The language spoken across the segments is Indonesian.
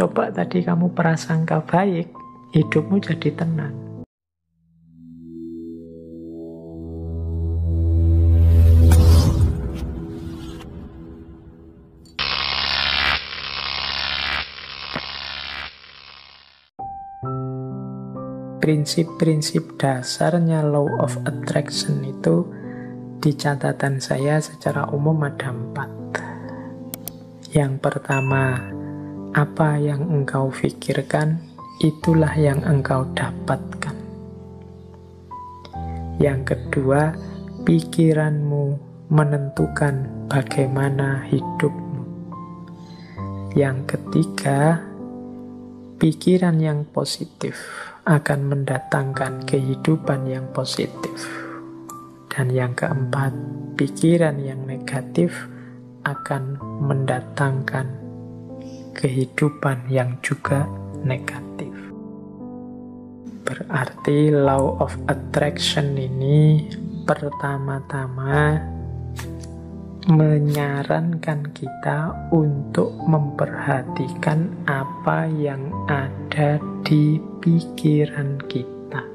coba tadi kamu prasangka baik, hidupmu jadi tenang. Prinsip-prinsip dasarnya law of attraction itu di catatan saya secara umum ada 4. Yang pertama, apa yang engkau pikirkan, itulah yang engkau dapatkan. Yang kedua, pikiranmu menentukan bagaimana hidupmu. Yang ketiga, pikiran yang positif akan mendatangkan kehidupan yang positif. Dan yang keempat, pikiran yang negatif akan mendatangkan kehidupan yang juga negatif. Berarti law of attraction ini pertama-tama menyarankan kita untuk memperhatikan apa yang ada di pikiran kita.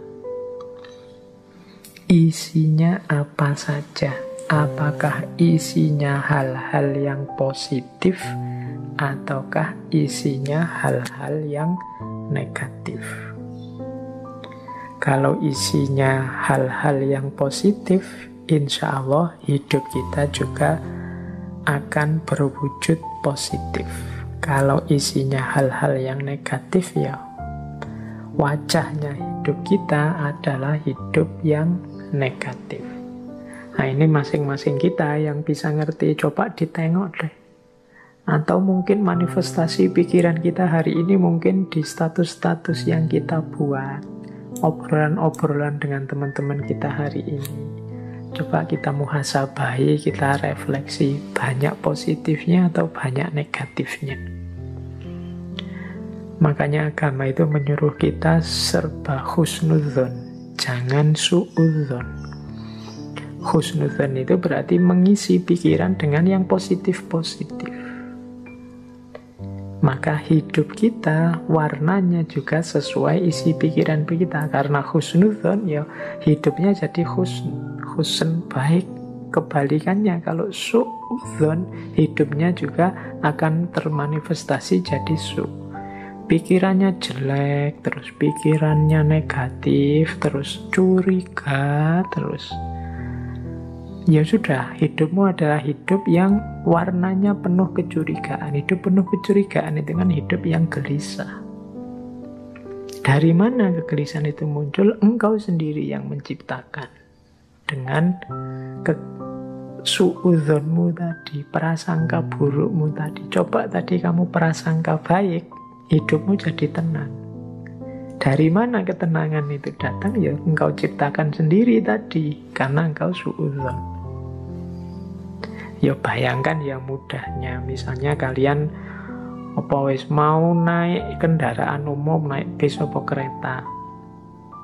Isinya apa saja? Apakah isinya hal-hal yang positif ataukah isinya hal-hal yang negatif? Kalau isinya hal-hal yang positif, insya Allah hidup kita juga akan berwujud positif. Kalau isinya hal-hal yang negatif, ya wajahnya hidup kita adalah hidup yang negatif. Nah, ini masing-masing kita yang bisa ngerti. Coba ditengok deh. Atau mungkin manifestasi pikiran kita hari ini mungkin di status-status yang kita buat, obrolan-obrolan dengan teman-teman kita hari ini. Coba kita muhasabahi, kita refleksi, banyak positifnya atau banyak negatifnya. Makanya agama itu menyuruh kita serba husnudzon, jangan suudzon. Husnudzon itu berarti mengisi pikiran dengan yang positif-positif. Maka hidup kita warnanya juga sesuai isi pikiran kita. Karena husnudzon, ya hidupnya jadi husn baik. Kebalikannya, kalau suudzon, hidupnya juga akan termanifestasi jadi su. Pikirannya jelek, terus pikirannya negatif, terus curiga, terus ya sudah, hidupmu adalah hidup yang warnanya penuh kecurigaan. Hidup penuh kecurigaan itu kan hidup yang gelisah. Dari mana kegelisahan itu muncul? Engkau sendiri yang menciptakan. Dengan suudzonmu tadi, prasangka burukmu tadi. Coba tadi kamu prasangka baik, hidupmu jadi tenang. Dari mana ketenangan itu datang? Ya engkau ciptakan sendiri tadi, karena engkau suudzon. Ya bayangkan ya mudahnya, misalnya kalian mau naik kendaraan umum, naik bis atau kereta.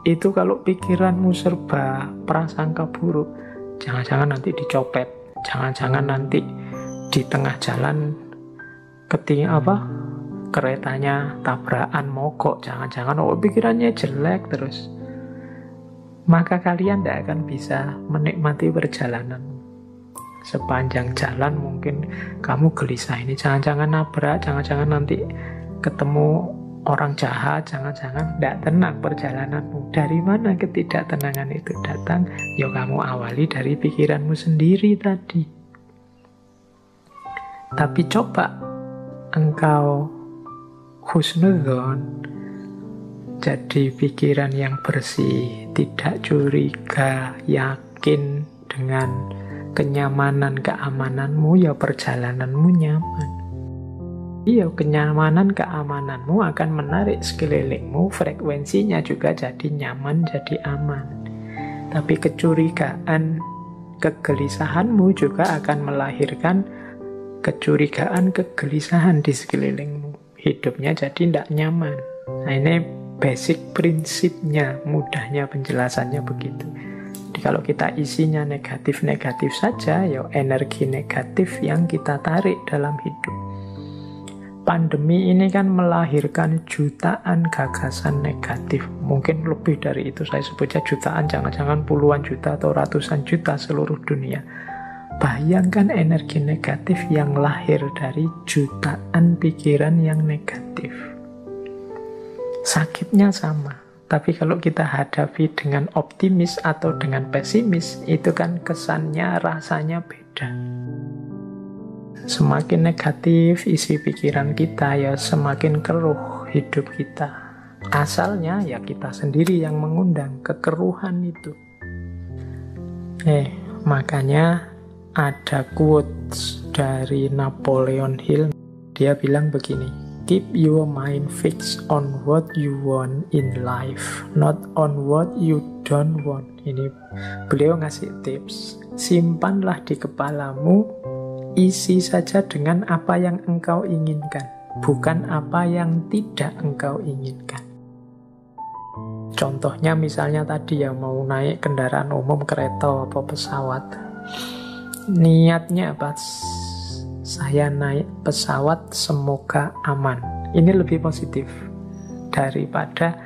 Itu kalau pikiranmu serba prasangka buruk, jangan-jangan nanti dicopet, jangan-jangan nanti di tengah jalan keretanya tabrakan mogok, jangan-jangan pikirannya jelek terus. Maka kalian tidak akan bisa menikmati perjalanan. Sepanjang jalan mungkin kamu gelisah, ini jangan-jangan nabrak, jangan-jangan nanti ketemu orang jahat, jangan-jangan tidak tenang perjalananmu. Dari mana ketidaktenangan itu datang? Ya kamu awali dari pikiranmu sendiri tadi. Tapi coba engkau husnudzon, jadi pikiran yang bersih, tidak curiga, yakin dengan kenyamanan, keamananmu, ya perjalananmu nyaman. Iya, kenyamanan, keamananmu akan menarik sekelilingmu, frekuensinya juga jadi nyaman, jadi aman. Tapi kecurigaan, kegelisahanmu juga akan melahirkan kecurigaan, kegelisahan di sekelilingmu. Hidupnya jadi tidak nyaman. Nah, ini basic prinsipnya, mudahnya penjelasannya begitu. Jadi kalau kita isinya negatif-negatif saja, ya energi negatif yang kita tarik dalam hidup. pandemi ini kan melahirkan jutaan gagasan negatif. Mungkin lebih dari itu, saya sebutnya jutaan, jangan-jangan puluhan juta atau ratusan juta seluruh dunia. Bayangkan energi negatif yang lahir dari jutaan pikiran yang negatif. Sakitnya sama. Tapi kalau kita hadapi dengan optimis atau dengan pesimis, itu kan kesannya, rasanya beda. Semakin negatif isi pikiran kita, ya semakin keruh hidup kita. Asalnya ya kita sendiri yang mengundang kekeruhan itu. Makanya ada quotes dari Napoleon Hill. Dia bilang begini, keep your mind fixed on what you want in life, not on what you don't want. Ini beliau ngasih tips. Simpanlah di kepalamu, isi saja dengan apa yang engkau inginkan, bukan apa yang tidak engkau inginkan. Contohnya misalnya tadi ya, mau naik kendaraan umum, kereta atau pesawat. Niatnya apa? Saya naik pesawat semoga aman. Ini lebih positif daripada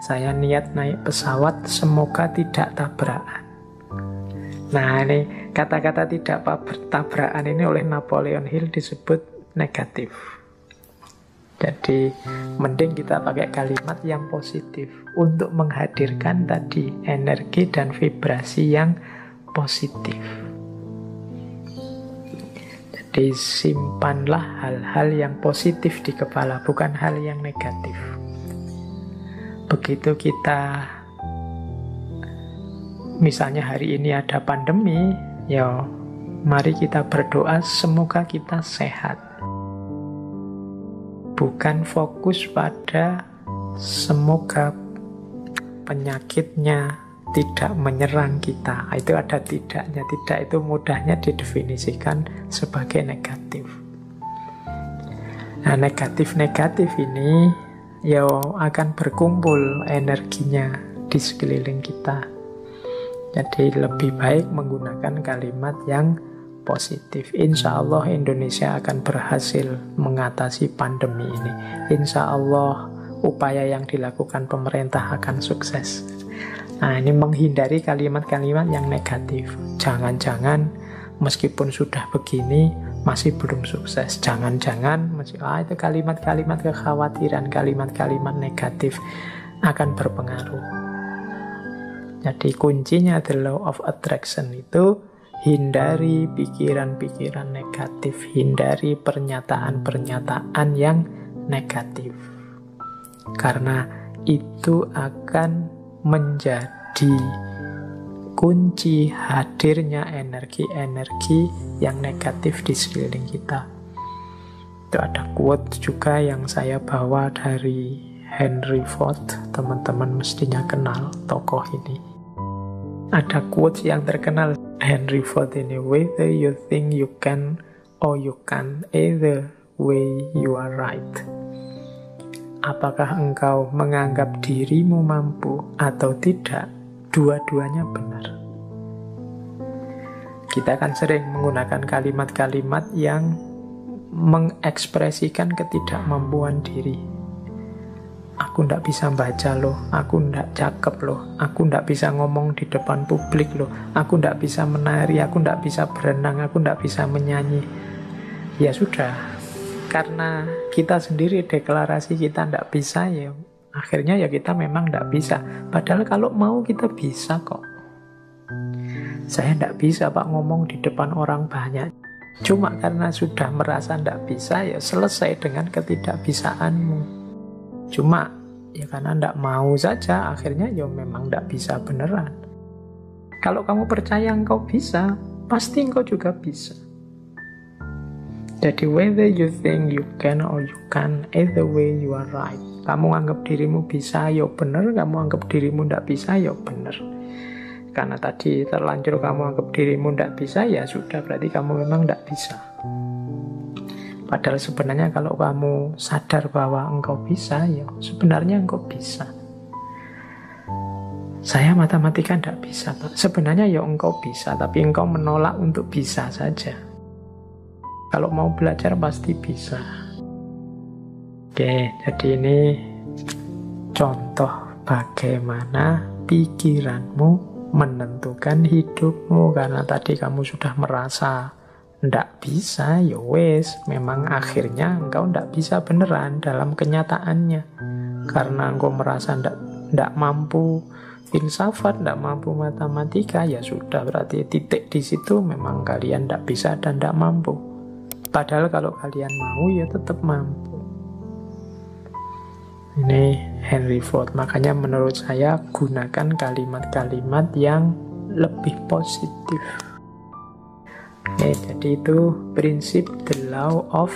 saya niat naik pesawat semoga tidak tabrakan. Nah, ini kata-kata tidak tabrakan ini oleh Napoleon Hill disebut negatif. Jadi mending kita pakai kalimat yang positif untuk menghadirkan tadi energi dan vibrasi yang positif. Jadi simpanlah hal-hal yang positif di kepala, bukan hal yang negatif. Begitu kita, misalnya hari ini ada pandemi, ya mari kita berdoa semoga kita sehat. Bukan fokus pada semoga penyakitnya tidak menyerang kita. Itu ada tidaknya. Tidak itu mudahnya didefinisikan sebagai negatif. Nah, negatif-negatif ini ya akan berkumpul energinya di sekeliling kita. Jadi lebih baik menggunakan kalimat yang positif. Insya Allah Indonesia akan berhasil mengatasi pandemi ini. Insya Allah upaya yang dilakukan pemerintah akan sukses. Nah, ini menghindari kalimat-kalimat yang negatif. Jangan-jangan meskipun sudah begini masih belum sukses. Jangan-jangan itu kalimat-kalimat kekhawatiran, kalimat-kalimat negatif akan berpengaruh. Jadi kuncinya the law of attraction itu hindari pikiran-pikiran negatif, hindari pernyataan-pernyataan yang negatif. Karena itu akan menjadi kunci hadirnya energi-energi yang negatif di sekeliling kita. Itu ada quote juga yang saya bawa dari Henry Ford. Teman-teman mestinya kenal tokoh ini. Ada quote yang terkenal Henry Ford ini, whether you think you can or you can't, either way you are right. Apakah engkau menganggap dirimu mampu atau tidak, dua-duanya benar. Kita akan sering menggunakan kalimat-kalimat yang mengekspresikan ketidakmampuan diri. Aku ndak bisa baca loh, aku ndak cakep loh, aku ndak bisa ngomong di depan publik loh, aku ndak bisa menari, aku ndak bisa berenang, aku ndak bisa menyanyi. Ya sudah, karena kita sendiri deklarasi kita ndak bisa, ya akhirnya ya kita memang ndak bisa. Padahal kalau mau kita bisa kok. Saya ndak bisa Pak ngomong di depan orang banyak. Cuma karena sudah merasa ndak bisa, ya selesai dengan ketidakbisaanmu. Cuma ya karena ndak mau saja, akhirnya ya memang ndak bisa beneran. Kalau kamu percaya engkau bisa, pasti engkau juga bisa. Jadi whether you think you can or you can't, either way you are right. Kamu anggap dirimu bisa, ya bener. Kamu anggap dirimu ndak bisa, ya bener. Karena tadi terlanjur kamu anggap dirimu ndak bisa, ya sudah, berarti kamu memang ndak bisa. Padahal sebenarnya kalau kamu sadar bahwa engkau bisa, ya sebenarnya engkau bisa. Saya matematika ndak bisa, Pak. Sebenarnya ya engkau bisa, tapi engkau menolak untuk bisa saja. Kalau mau belajar pasti bisa. Oke, jadi ini contoh bagaimana pikiranmu menentukan hidupmu. Karena tadi kamu sudah merasa ndak bisa, ya wes, memang akhirnya engkau ndak bisa beneran dalam kenyataannya. Karena engkau merasa ndak mampu filsafat, ndak mampu matematika, ya sudah, berarti titik di situ memang kalian ndak bisa dan ndak mampu. Padahal kalau kalian mau, ya tetap mampu. Ini Henry Ford. Makanya menurut saya gunakan kalimat-kalimat yang lebih positif. Oke, jadi itu prinsip the law of